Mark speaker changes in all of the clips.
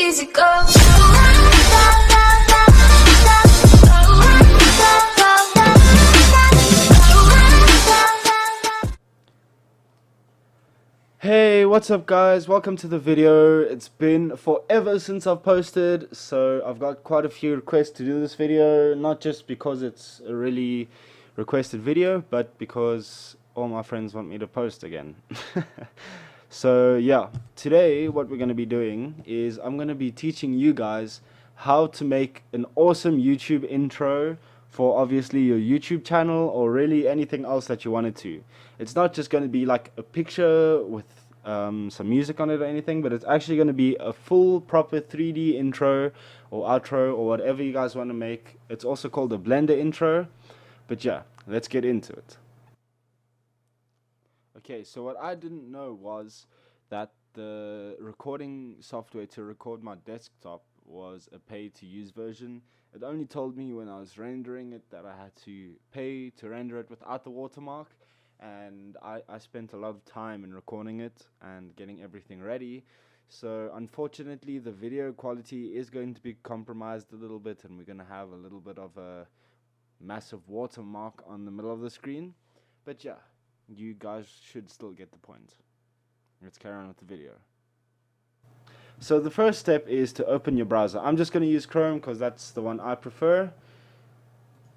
Speaker 1: easy go.
Speaker 2: Hey, what's up guys? Welcome to the video. It's been forever since I've posted, so I've got quite a few requests to do this video, not just because it's a really requested video, but because all my friends want me to post again. So yeah, today what we're going to be doing is I'm going to be teaching you guys how to make an awesome YouTube intro for obviously your YouTube channel or really anything else that you wanted to. It's not just going to be like a picture with some music on it or anything, but it's actually going to be a full proper 3D intro or outro or whatever you guys want to make. It's also called a Blender intro. But yeah, let's get into it. Okay, so what I didn't know was that the recording software to record my desktop was a pay-to-use version. It only told me when I was rendering it that I had to pay to render it without the watermark, and I spent a lot of time in recording it and getting everything ready. So unfortunately the video quality is going to be compromised a little bit, and we're going to have a little bit of a massive watermark on the middle of the screen. But yeah, you guys should still get the point. Let's carry on with the video. So the first step is to open your browser. I'm just going to use Chrome because that's the one I prefer.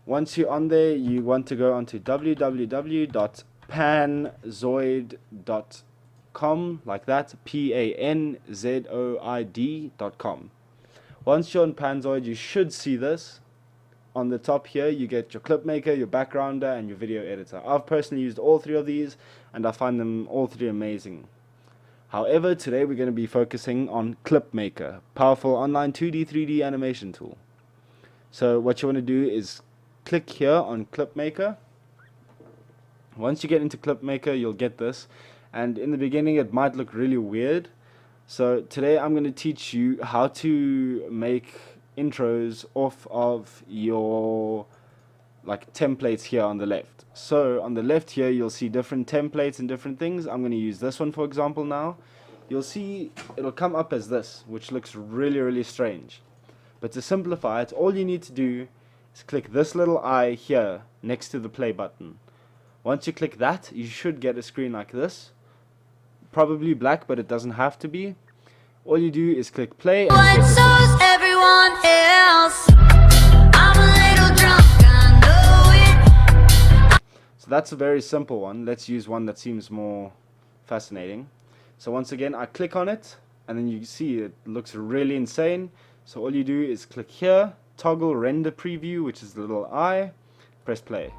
Speaker 2: Once you're on there, you want to go onto www.panzoid.com, like that, panzoid.com. Once you're on Panzoid, you should see this. On the top here, you get your clip maker, your backgrounder, and your video editor. I've personally used all three of these, and I find them all three amazing. However, today we're going to be focusing on Clip Maker, powerful online 2D, 3D animation tool. So what you want to do is click here on Clip Maker. Once you get into Clip Maker, you'll get this, and in the beginning it might look really weird. So today I'm going to teach you how to make intros off of your like templates here on the left. So on the left here you'll see different templates and different things. I'm going to use this one for example now. You'll see it'll come up as this, which looks really strange. But to simplify it, all you need to do is click this little eye here next to the play button. Once you click that, you should get a screen like this. Probably black, but it doesn't have to be. All you do is click play and
Speaker 1: Everyone else. I'm a little drunk, I know it.
Speaker 2: So that's a very simple one. Let's use one that seems more fascinating. So once again, I click on it, and then you see it looks really insane. So all you do is click here, toggle render preview, which is the little eye, press play.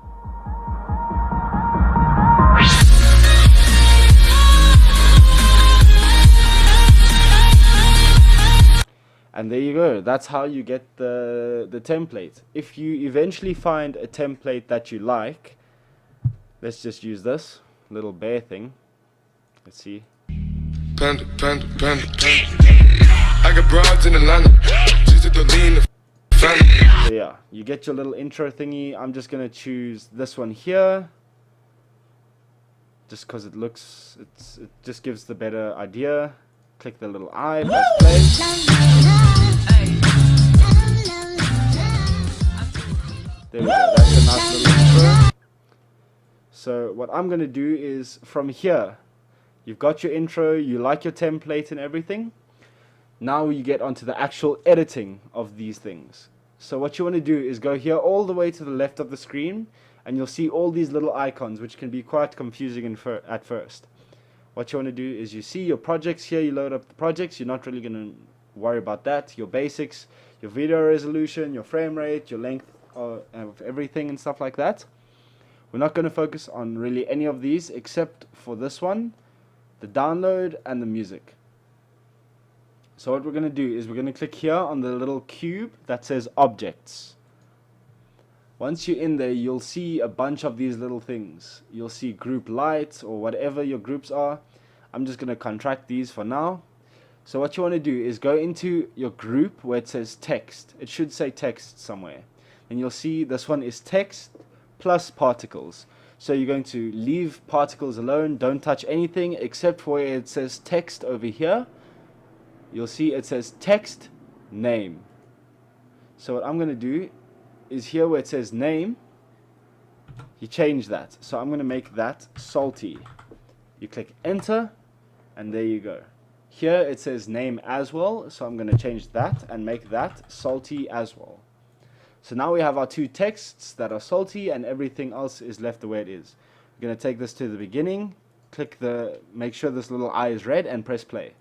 Speaker 2: And there you go. That's how you get the template. If you eventually find a template that you like, let's just use this little bear thing. Let's see. Panda. I got broads in Atlanta. So yeah, you get your little intro thingy. I'm just gonna choose this one here, just because it looks, it just gives the better idea. Click the little eye, press play. There we go, that's a nice little intro. So what I'm going to do is from here, you've got your intro, you like your template and everything. Now you get onto the actual editing of these things. So what you want to do is go here all the way to the left of the screen, and you'll see all these little icons, which can be quite confusing at first. What you want to do is you see your projects here, you load up the projects, you're not really going to worry about that. Your basics, your video resolution, your frame rate, your length of everything and stuff like that. We're not going to focus on really any of these except for this one, the download and the music. So what we're going to do is we're going to click here on the little cube that says objects. Once you're in there, you'll see a bunch of these little things. You'll see group light or whatever your groups are. I'm just going to contract these for now. So what you want to do is go into your group where it says text. It should say text somewhere. And you'll see this one is text plus particles. So you're going to leave particles alone. Don't touch anything except for where it says text over here. you'll see it says text name. So what I'm going to do is here where it says name, you change that. So I'm going to make that salty. You click enter, and there you go. Here it says name as well, so I'm going to change that and make that salty as well. So now we have our two texts that are salty, and everything else is left the way it is. We're going to take this to the beginning, make sure this little I is red, and press play.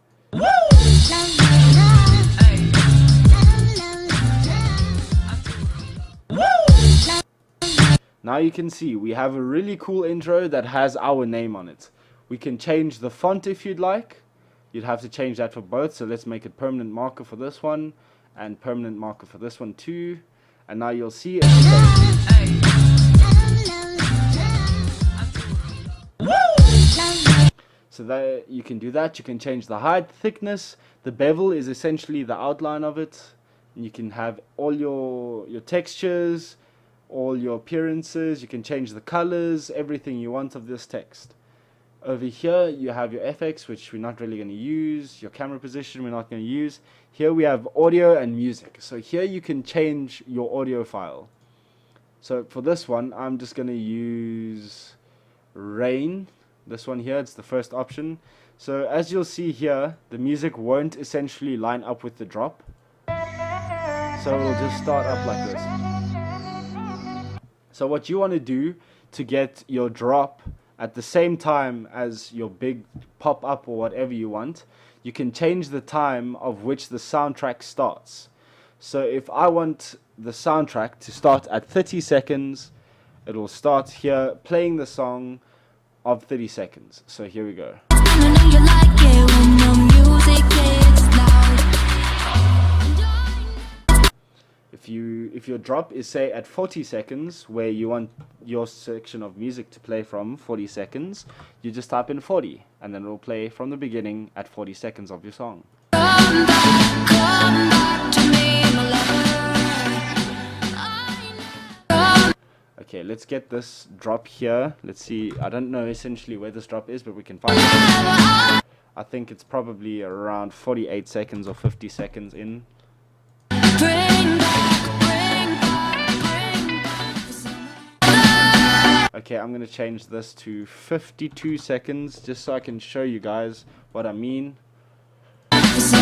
Speaker 2: Now you can see we have a really cool intro that has our name on it. We can change the font if you'd like. You'd have to change that for both, so let's make it permanent marker for this one and permanent marker for this one too. And now you'll see it's so that you can do that. You can change the height, thickness. The bevel is essentially the outline of it. And you can have all your textures, all your appearances. You can change the colors, everything you want of this text. Over here you have your FX, which we're not really going to use. Your camera position we're not going to use. Here we have audio and music. So here you can change your audio file. So for this one I'm just going to use rain. This one here, it's the first option. So as you'll see here, the music won't essentially line up with the drop. So it'll just start up like this. So what you want to do to get your drop at the same time as your big pop up or whatever you want, you can change the time of which the soundtrack starts. So if I want the soundtrack to start at 30 seconds, it will start here playing the song of 30 seconds. So here we go. If your drop is say at 40 seconds, where you want your section of music to play from 40 seconds, you just type in 40 and then it will play from the beginning at 40 seconds of your song. Come back to me, my lover. Okay, let's get this drop here. Let's see, I don't know essentially where this drop is, but we can find it. I think it's probably around 48 seconds or 50 seconds in. Okay, I'm going to change this to 52 seconds just so I can show you guys what I mean. You can see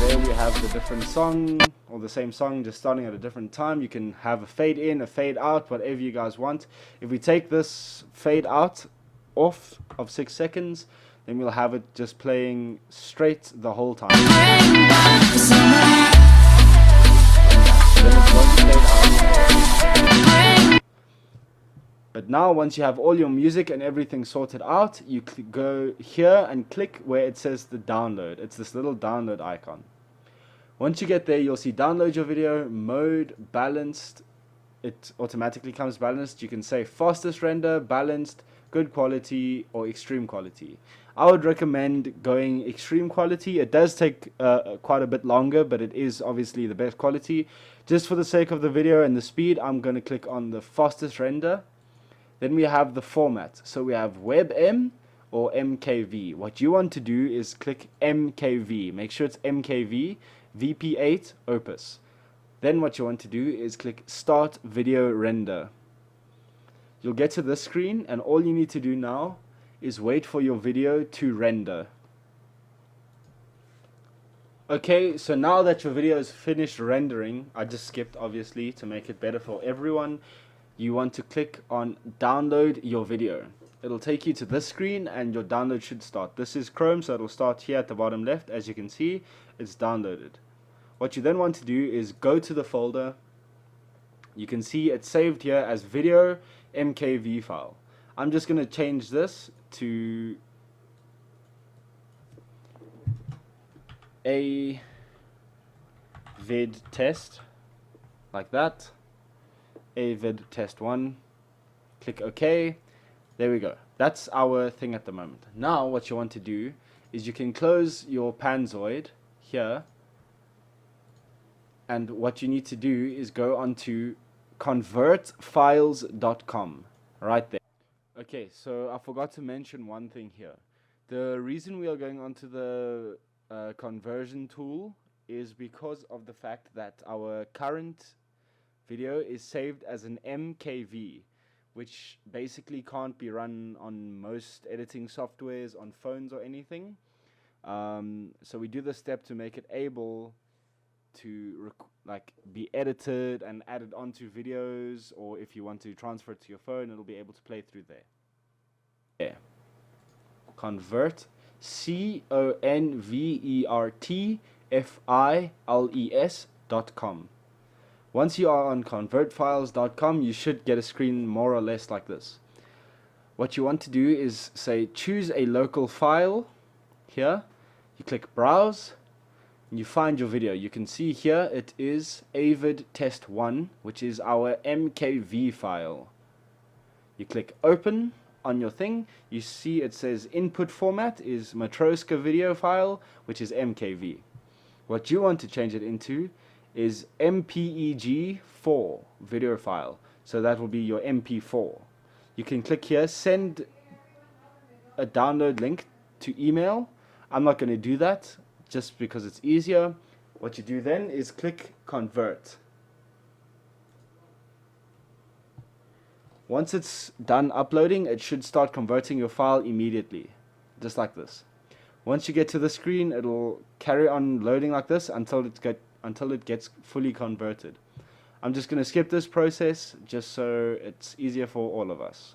Speaker 2: there we have the different song, or the same song just starting at a different time. You can have a fade in, a fade out, whatever you guys want. If we take this fade out off of 6 seconds, then we'll have it just playing straight the whole time. But now once you have all your music and everything sorted out, you go here and click where it says the download. It's this little download icon. Once you get there, you'll see download your video, mode, balanced. It automatically comes balanced. You can say fastest render, balanced, good quality, or extreme quality. I would recommend going extreme quality. It does take quite a bit longer, but it is obviously the best quality. Just for the sake of the video and the speed, I'm going to click on the fastest render. Then we have the format. So we have WebM or MKV. What you want to do is click MKV. Make sure it's MKV, VP8, Opus. Then what you want to do is click Start Video Render. You'll get to this screen, and all you need to do now is wait for your video to render. Okay, so now that your video is finished rendering, I just skipped obviously to make it better for everyone. You want to click on download your video. It'll take you to this screen and your download should start. This is Chrome, so it'll start here at the bottom left. As you can see, it's downloaded. What you then want to do is go to the folder. You can see it's saved here as video MKV file. I'm just going to change this to a vid test, like that. A vid test 1. Click OK. There we go. That's our thing at the moment. Now what you want to do is you can close your Panzoid here, and what you need to do is go on to convertfiles.com right there. Okay, so I forgot to mention one thing here. The reason we are going onto the conversion tool is because of the fact that our current video is saved as an MKV, which basically can't be run on most editing softwares on phones or anything. So we do this step to make it able to be edited and added onto videos, or if you want to transfer it to your phone, it'll be able to play through there. Yeah. Convert, convertfiles.com. Once you are on convertfiles.com, you should get a screen more or less like this. What you want to do is say choose a local file. Here you click browse and you find your video. You can see here it is avid test1, which is our MKV file. You click open on your thing. You see it says input format is Matroska video file, which is MKV. What you want to change it into is MPEG-4 video file, so that will be your MP4. You can click here, send a download link to email. I'm not going to do that just because it's easier. What you do then is click convert. Once it's done uploading, it should start converting your file immediately, just like this. Once you get to the screen, it'll carry on loading like this until it gets fully converted. I'm just going to skip this process just so it's easier for all of us.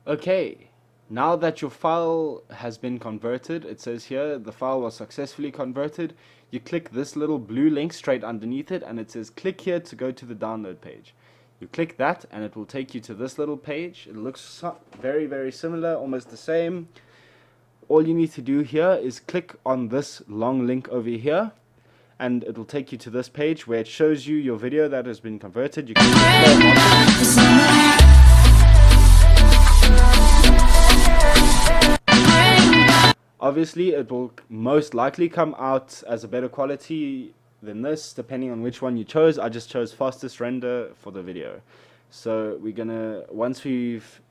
Speaker 2: Okay, now that your file has been converted, it says here the file was successfully converted. You click this little blue link straight underneath it and it says click here to go to the download page. You click that and it will take you to this little page. It looks very, very similar, almost the same. All you need to do here is click on this long link over here and it will take you to this page where it shows you your video that has been converted. You can obviously it will most likely come out as a better quality than this, depending on which one you chose. I just chose fastest render for the video. So we're gonna, once we've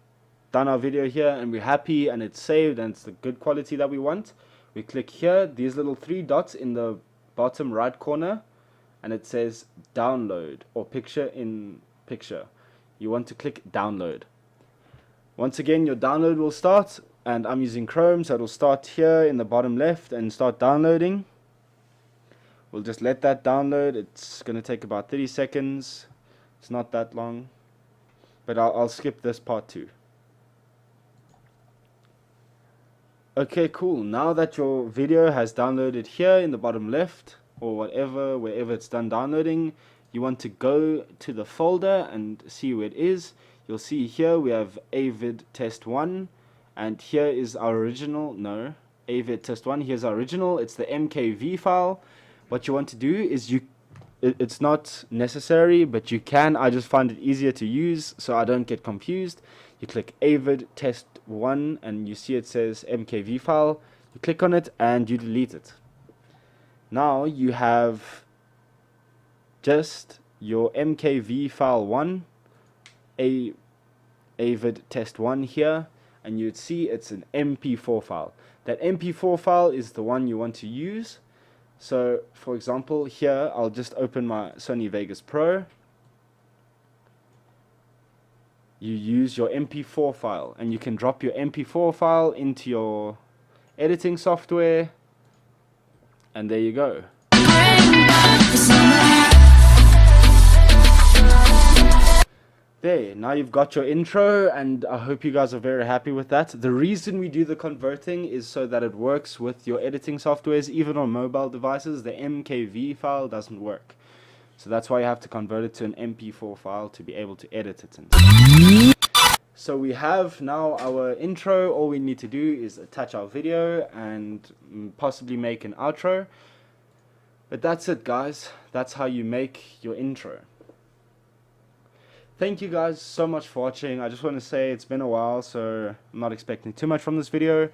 Speaker 2: done our video here and we're happy and it's saved and it's the good quality that we want, we click here, these little three dots in the bottom right corner, and it says download or picture in picture. You want to click download. Once again, your download will start, and I'm using Chrome, so it'll start here in the bottom left and start downloading. We'll just let that download. It's going to take about 30 seconds. It's not that long, but I'll skip this part too. Okay, cool. Now that your video has downloaded here in the bottom left or wherever it's done downloading, you want to go to the folder and see where it is. You'll see here we have avid test1, and here is our original. No, avid test1, here's our original. It's the MKV file. What you want to do is it's not necessary, but you can. I just find it easier to use so I don't get confused. You click avid test1 and you see it says MKV file. You click on it and you delete it. Now you have just your MKV file 1, avid test1 here, and you'd see it's an MP4 file. That MP4 file is the one you want to use. So for example, here I'll just open my Sony Vegas Pro. You use your MP4 file, and you can drop your MP4 file into your editing software, and there you go. There, now you've got your intro, and I hope you guys are very happy with that. The reason we do the converting is so that it works with your editing softwares. Even on mobile devices, the MKV file doesn't work. So that's why you have to convert it to an MP4 file to be able to edit it. So we have now our intro. All we need to do is attach our video and possibly make an outro. But that's it, guys. That's how you make your intro. Thank you guys so much for watching. I just want to say it's been a while, so I'm not expecting too much from this video.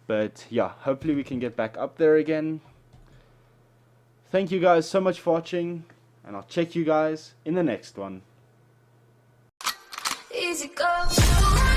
Speaker 2: But yeah, hopefully we can get back up there again. Thank you guys so much for watching, and I'll check you guys in the next one.
Speaker 1: Easy go.